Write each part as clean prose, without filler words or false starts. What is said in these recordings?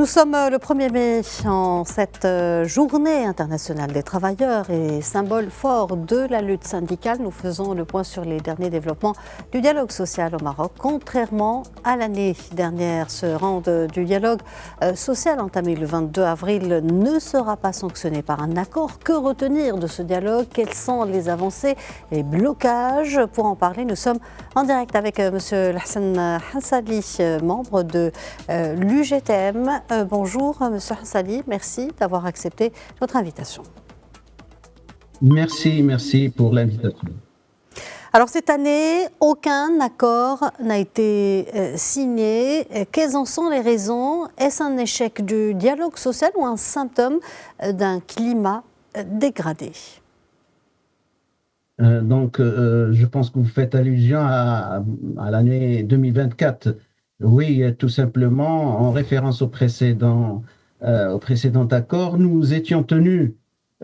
Nous sommes le 1er mai en cette journée internationale des travailleurs et symbole fort de la lutte syndicale. Nous faisons le point sur les derniers développements du dialogue social au Maroc. Contrairement à l'année dernière, ce round du dialogue social entamé le 22 avril ne sera pas sanctionné par un accord. Que retenir de ce dialogue? Quelles sont les avancées et les blocages? Pour en parler, nous sommes en direct avec M. Hassan Hansali, membre de l'UGTM. Bonjour M. Hansali, merci d'avoir accepté notre invitation. Merci pour l'invitation. Alors cette année, aucun accord n'a été signé. Quelles en sont les raisons? Est-ce un échec du dialogue social ou un symptôme d'un climat dégradé? Je pense que vous faites allusion à l'année 2024. Oui, tout simplement, en référence au précédent accord, nous étions tenus,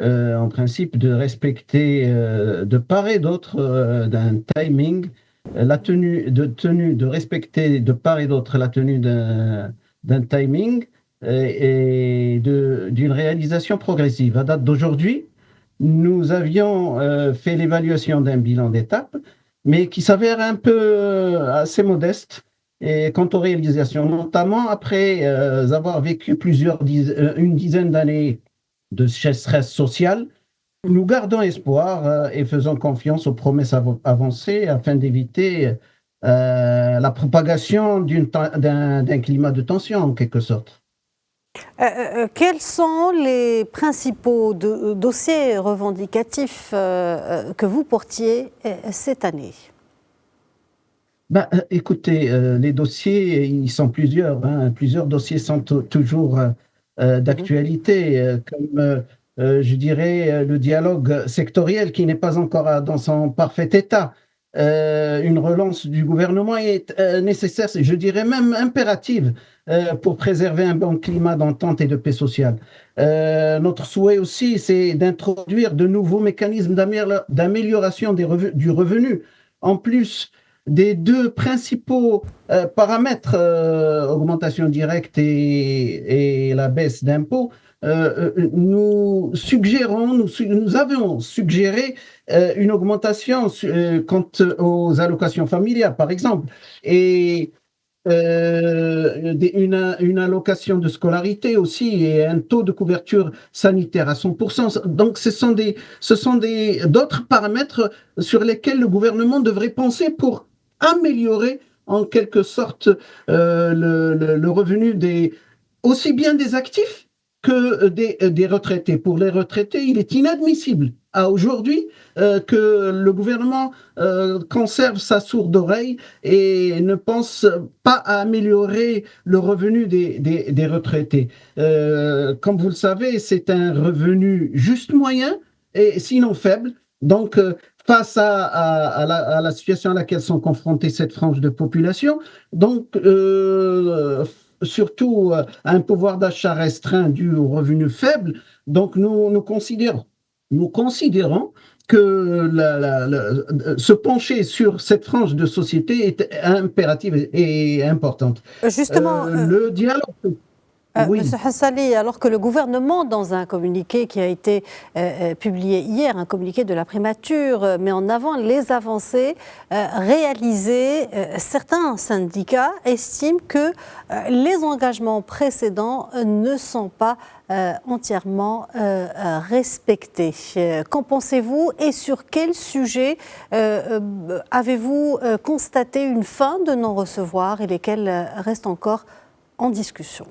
en principe, de respecter de part et d'autre d'un timing, de respecter de part et d'autre la tenue d'un timing et d'une réalisation progressive. À date d'aujourd'hui, nous avions fait l'évaluation d'un bilan d'étape, mais qui s'avère un peu assez modeste. Et quant aux réalisations, notamment après avoir vécu une dizaine d'années de stress social, nous gardons espoir et faisons confiance aux promesses avancées afin d'éviter la propagation d'un climat de tension, en quelque sorte. Quels sont les principaux dossiers revendicatifs que vous portiez cette année? Écoutez, les dossiers, ils sont plusieurs. Plusieurs dossiers sont toujours d'actualité, comme je dirais le dialogue sectoriel qui n'est pas encore dans son parfait état. Une relance du gouvernement est nécessaire, je dirais même impérative, pour préserver un bon climat d'entente et de paix sociale. Notre souhait aussi, c'est d'introduire de nouveaux mécanismes d'amélioration du revenu, en plus des deux principaux paramètres, augmentation directe et la baisse d'impôts. Nous avons suggéré une augmentation quant aux allocations familiales, par exemple, et une allocation de scolarité aussi, et un taux de couverture sanitaire à 100%. Donc, ce sont d'autres paramètres sur lesquels le gouvernement devrait penser pour améliorer en quelque sorte le revenu aussi bien des actifs que des retraités. Pour les retraités, il est inadmissible à aujourd'hui que le gouvernement conserve sa sourde oreille et ne pense pas à améliorer le revenu des retraités. Comme vous le savez, c'est un revenu juste moyen et sinon faible. Donc, face à la situation à laquelle sont confrontées cette frange de population, donc surtout un pouvoir d'achat restreint dû aux revenus faibles. Donc, nous considérons que se pencher sur cette frange de société est impérative et importante. Justement, le dialogue. Oui. Monsieur Hansali, alors que le gouvernement, dans un communiqué qui a été publié hier, un communiqué de la primature, met en avant les avancées réalisées, certains syndicats estiment que les engagements précédents ne sont pas entièrement respectés. Qu'en pensez-vous et sur quel sujet avez-vous constaté une fin de non-recevoir et lesquels restent encore en discussion?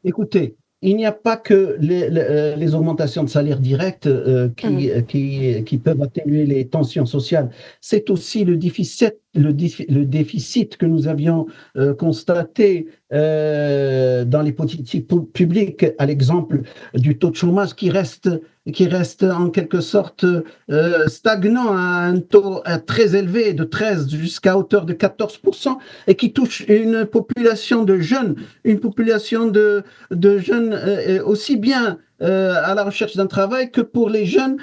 Écoutez, il n'y a pas que les augmentations de salaire direct qui peuvent atténuer les tensions sociales. C'est aussi le déficit que nous avions constaté dans les politiques publiques, à l'exemple du taux de chômage qui reste en quelque sorte stagnant à un taux très élevé de 13 jusqu'à hauteur de 14% et qui touche une population de jeunes, aussi bien à la recherche d'un travail que pour les jeunes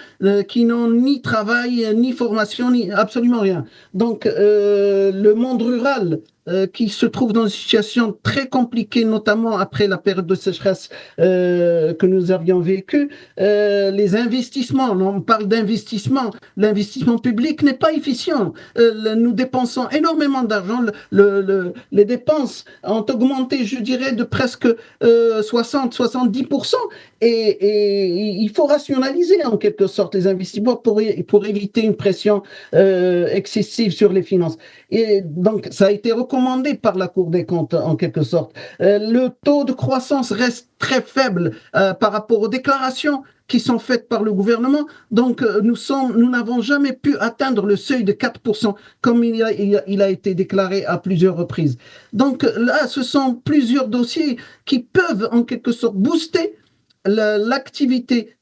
qui n'ont ni travail, ni formation, ni absolument rien. Donc le monde rural qui se trouvent dans une situation très compliquée, notamment après la période de sécheresse que nous avions vécue. Les investissements, on parle d'investissement, l'investissement public n'est pas efficient. Nous dépensons énormément d'argent. Les dépenses ont augmenté, je dirais, de presque 60-70%. Et il faut rationaliser en quelque sorte les investissements pour éviter une pression excessive sur les finances. Et donc, ça a été recommandé par la Cour des comptes en quelque sorte. Le taux de croissance reste très faible par rapport aux déclarations qui sont faites par le gouvernement. Donc, nous n'avons jamais pu atteindre le seuil de 4%, comme il a été déclaré à plusieurs reprises. Donc là, ce sont plusieurs dossiers qui peuvent en quelque sorte booster l'activité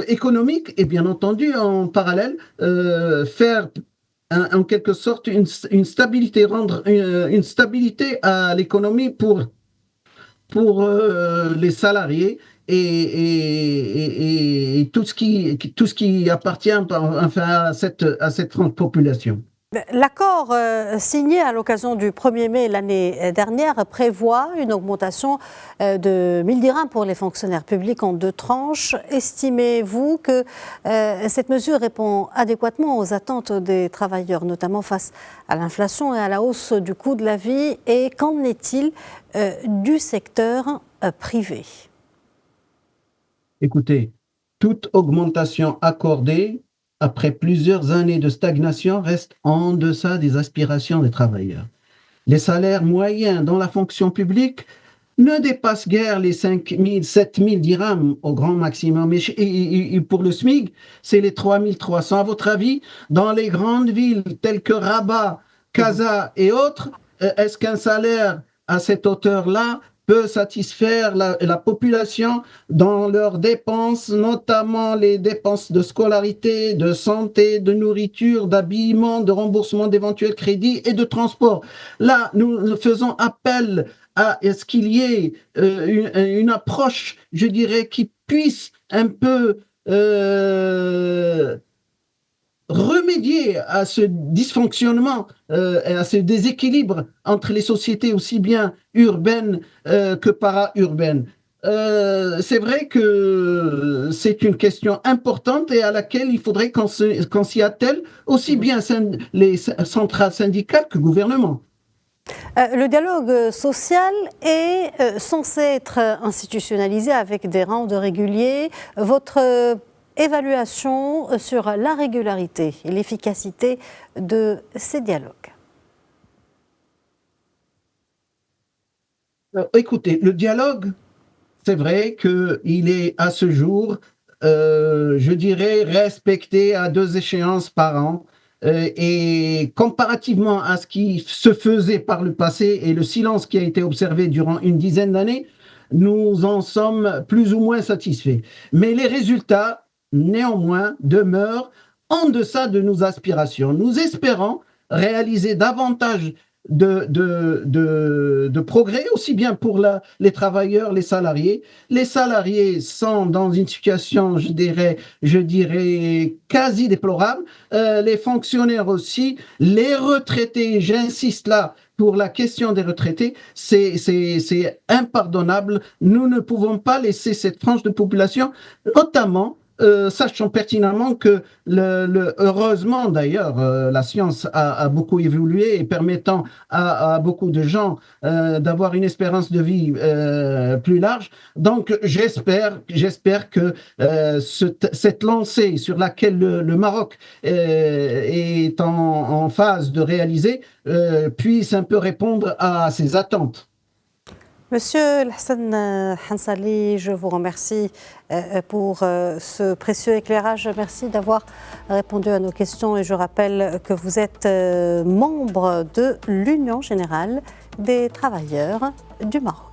économique et bien entendu en parallèle faire en quelque sorte une stabilité, rendre une stabilité à l'économie pour les salariés et tout ce qui appartient enfin à cette frange population. L'accord signé à l'occasion du 1er mai l'année dernière prévoit une augmentation de 1000 dirhams pour les fonctionnaires publics en 2 tranches. Estimez-vous que cette mesure répond adéquatement aux attentes des travailleurs, notamment face à l'inflation et à la hausse du coût de la vie? Et qu'en est-il du secteur privé? Écoutez, toute augmentation accordée après plusieurs années de stagnation, reste en deçà des aspirations des travailleurs. Les salaires moyens dans la fonction publique ne dépassent guère les 5 000, 7 000 dirhams au grand maximum. Et pour le SMIC, c'est les 3 300. À votre avis, dans les grandes villes telles que Rabat, Casa et autres, est-ce qu'un salaire à cette hauteur-là peut satisfaire la population dans leurs dépenses, notamment les dépenses de scolarité, de santé, de nourriture, d'habillement, de remboursement d'éventuels crédits et de transport? Là, nous faisons appel à ce qu'il y ait une approche, je dirais, qui puisse un peu remédier à ce dysfonctionnement et à ce déséquilibre entre les sociétés aussi bien urbaines que para-urbaines. C'est vrai que c'est une question importante et à laquelle il faudrait qu'on s'y attelle, aussi bien les centrales syndicales que le gouvernement. Le dialogue social est censé être institutionnalisé avec des rounds réguliers. Votre évaluation sur la régularité et l'efficacité de ces dialogues? Écoutez, le dialogue, c'est vrai qu'il est à ce jour, je dirais, respecté à 2 échéances par an. Et comparativement à ce qui se faisait par le passé et le silence qui a été observé durant une dizaine d'années, nous en sommes plus ou moins satisfaits. Mais les résultats, néanmoins, demeurent en deçà de nos aspirations. Nous espérons réaliser davantage de progrès, aussi bien pour les travailleurs, les salariés. Les salariés sont dans une situation, je dirais quasi déplorable. Les fonctionnaires aussi, les retraités, j'insiste là, pour la question des retraités, c'est impardonnable. Nous ne pouvons pas laisser cette frange de population, notamment sachant pertinemment que, heureusement d'ailleurs, la science a beaucoup évolué et permettant à beaucoup de gens d'avoir une espérance de vie plus large. Donc j'espère que cette lancée sur laquelle le Maroc est en phase de réaliser puisse un peu répondre à ces attentes. Monsieur Hassan Hansali, je vous remercie pour ce précieux éclairage. Merci d'avoir répondu à nos questions et je rappelle que vous êtes membre de l'Union générale des travailleurs du Maroc.